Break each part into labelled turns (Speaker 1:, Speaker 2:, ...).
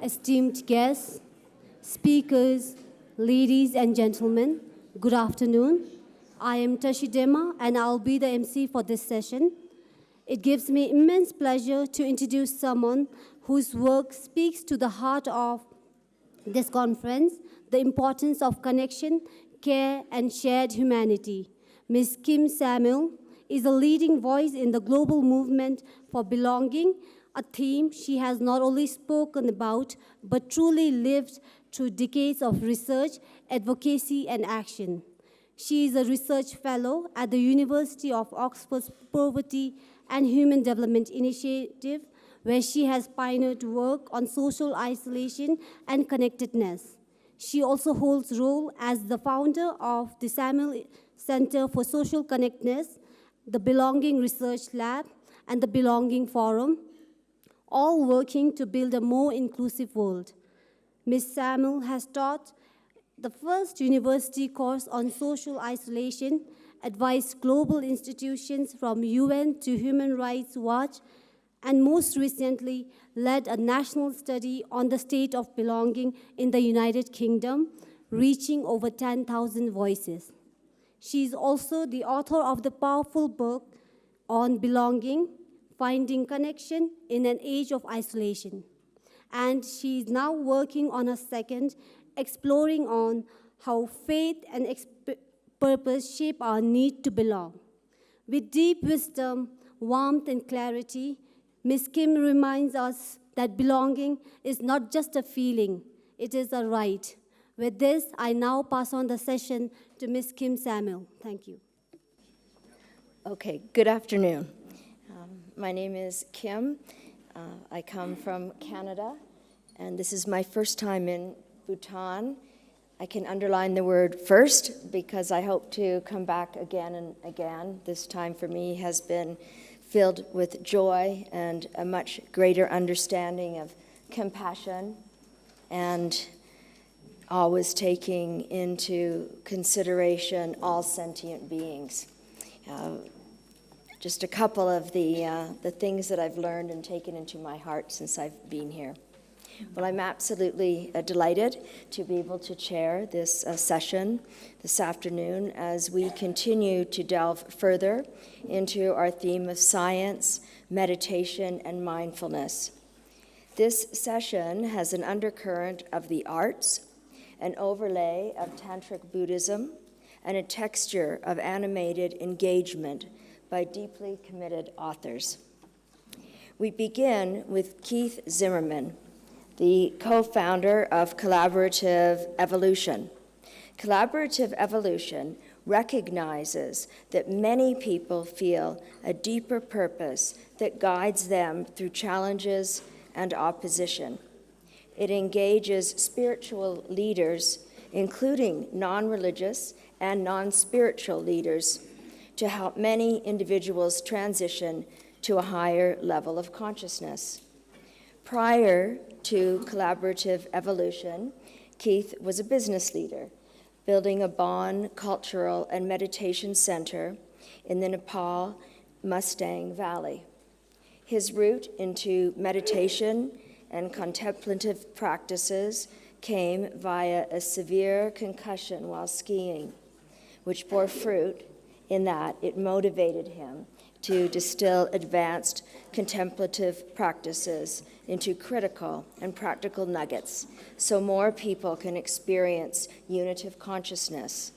Speaker 1: esteemed guests, speakers, ladies and gentlemen, good afternoon. I am Tashi Dema, and I'll be the MC for this session. It gives me immense pleasure to introduce someone whose work speaks to the heart of this conference, the importance of connection, care, and shared humanity. Ms. Kim Samuel is a leading voice in the global movement for belonging, a theme she has not only spoken about, but truly lived through decades of research, advocacy, and action. She is a research fellow at the University of Oxford's Poverty and Human Development Initiative, where she has pioneered work on social isolation and connectedness. She also holds role as the founder of the Samuel Center for Social Connectedness, the Belonging Research Lab, and the Belonging Forum, all working to build a more inclusive world. Ms. Samuel has taught the first university course on social isolation, advised global institutions from UN to Human Rights Watch, and most recently led a national study on the state of belonging in the United Kingdom, reaching over 10,000 voices. She is also the author of the powerful book on belonging, Finding Connection in an Age of Isolation. And she is now working on a second, exploring on how faith and purpose shape our need to belong. With deep wisdom, warmth, and clarity, Ms. Kim reminds us that belonging is not just a feeling, it is a right. With this, I now pass on the session to Ms. Kim Samuel. Thank you.
Speaker 2: Okay, good afternoon. My name is Kim. I come from Canada, and this is my first time in Bhutan. I can underline the word first because I hope to come back again and again. This time for me has been filled with joy and a much greater understanding of compassion and always taking into consideration all sentient beings. Just a couple of the things that I've learned and taken into my heart since I've been here. Well, I'm absolutely delighted to be able to chair this session this afternoon as we continue to delve further into our theme of science, meditation, and mindfulness. This session has an undercurrent of the arts, an overlay of Tantric Buddhism, and a texture of animated engagement by deeply committed authors. We begin with Keith Zimmerman, the co-founder of Collaborative Evolution. Collaborative Evolution recognizes that many people feel a deeper purpose that guides them through challenges and opposition. It engages spiritual leaders, including non-religious and non-spiritual leaders, to help many individuals transition to a higher level of consciousness. Prior to Collaborative Evolution, Keith was a business leader, building a Bon cultural and meditation center in the Nepal Mustang Valley. His route into meditation and contemplative practices came via a severe concussion while skiing, which bore fruit in that it motivated him to distill advanced contemplative practices into critical and practical nuggets so more people can experience unitive consciousness.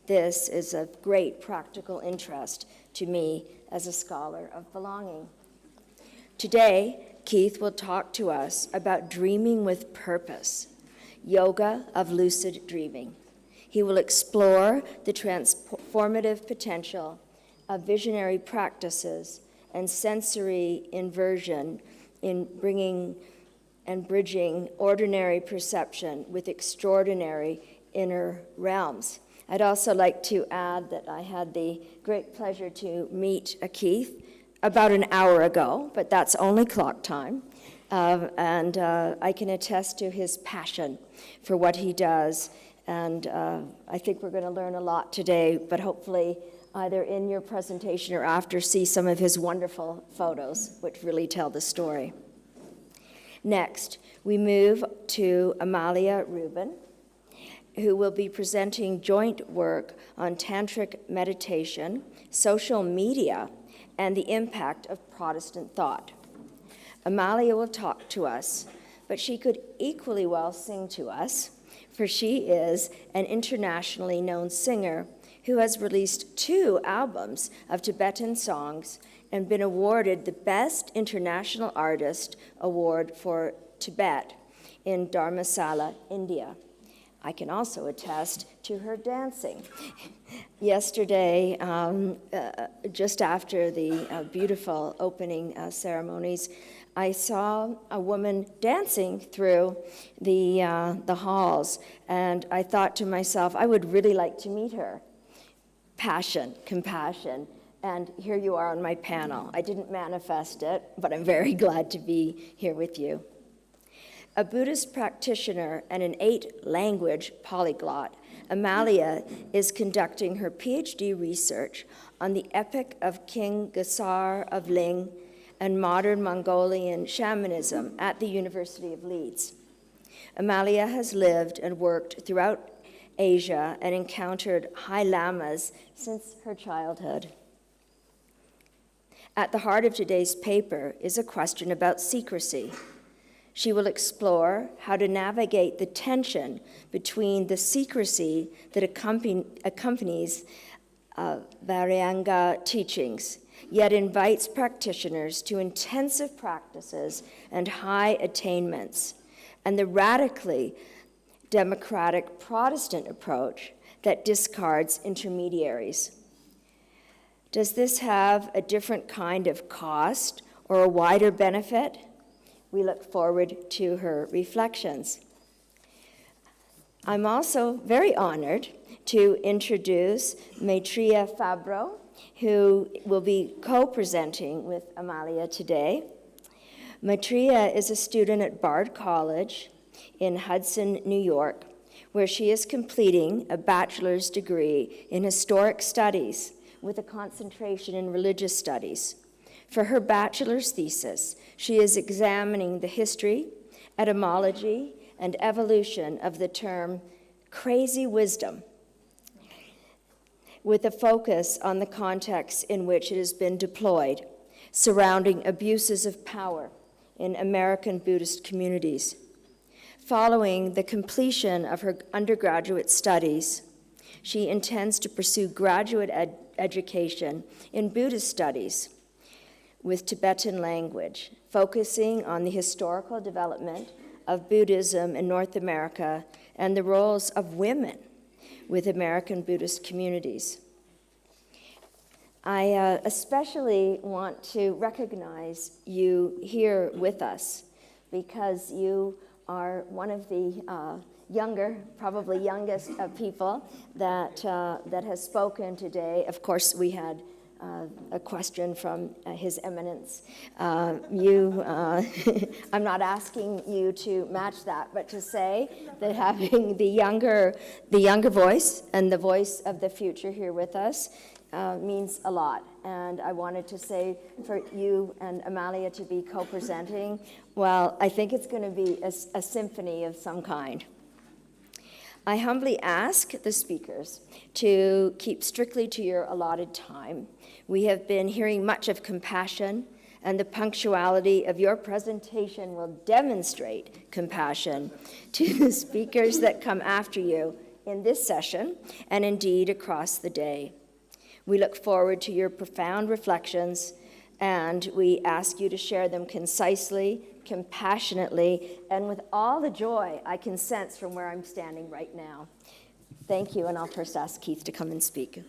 Speaker 2: This is of great practical interest to me as a scholar of belonging. Today, Keith will talk to us about dreaming with purpose, yoga of lucid dreaming. He will explore the transformative potential of visionary practices and sensory inversion in bringing and bridging ordinary perception with extraordinary inner realms. I'd also like to add that I had the great pleasure to meet Keith about an hour ago, but that's only clock time. And I can attest to his passion for what he does. And I think we're going to learn a lot today, but hopefully either in your presentation or after see some of his wonderful photos, which really tell the story. Next, we move to Amalia Rubin, who will be presenting joint work on tantric meditation, social media, and the impact of Protestant thought. Amalia will talk to us, but she could equally well sing to us, for she is an internationally known singer who has released 2 albums of Tibetan songs and been awarded the Best International Artist Award for Tibet in Dharamsala, India. I can also attest to her dancing. Yesterday, just after the beautiful opening ceremonies, I saw a woman dancing through the halls, and I thought to myself, I would really like to meet her. Passion, compassion, and here you are on my panel. I didn't manifest it, but I'm very glad to be here with you. A Buddhist practitioner and an 8-language polyglot, Amalia is conducting her PhD research on the epic of King Gesar of Ling and modern Mongolian shamanism at the University of Leeds. Amalia has lived and worked throughout Asia and encountered high lamas since her childhood. At the heart of today's paper is a question about secrecy. She will explore how to navigate the tension between the secrecy that accompanies Vajrayana teachings, yet invites practitioners to intensive practices and high attainments, and the radically democratic Protestant approach that discards intermediaries. Does this have a different kind of cost or a wider benefit? We look forward to her reflections. I'm also very honored to introduce Maitreya Fabro, who will be co-presenting with Amalia today. Maitreya is a student at Bard College in Hudson, New York, where she is completing a bachelor's degree in historic studies with a concentration in religious studies. For her bachelor's thesis, she is examining the history, etymology, and evolution of the term crazy wisdom, with a focus on the context in which it has been deployed, surrounding abuses of power in American Buddhist communities. Following the completion of her undergraduate studies, she intends to pursue graduate education in Buddhist studies with Tibetan language, focusing on the historical development of Buddhism in North America and the roles of women with American Buddhist communities. I especially want to recognize you here with us because you are one of the younger, probably youngest people that has spoken today. Of course, we had a question from His Eminence. I'm not asking you to match that, but to say that having the younger voice and the voice of the future here with us means a lot. And I wanted to say for you and Amalia to be co-presenting, well, I think it's going to be a symphony of some kind. I humbly ask the speakers to keep strictly to your allotted time. We have been hearing much of compassion, and the punctuality of your presentation will demonstrate compassion to the speakers that come after you in this session, and indeed across the day. We look forward to your profound reflections, and we ask you to share them concisely, compassionately, and with all the joy I can sense from where I'm standing right now. Thank you, and I'll first ask Keith to come and speak.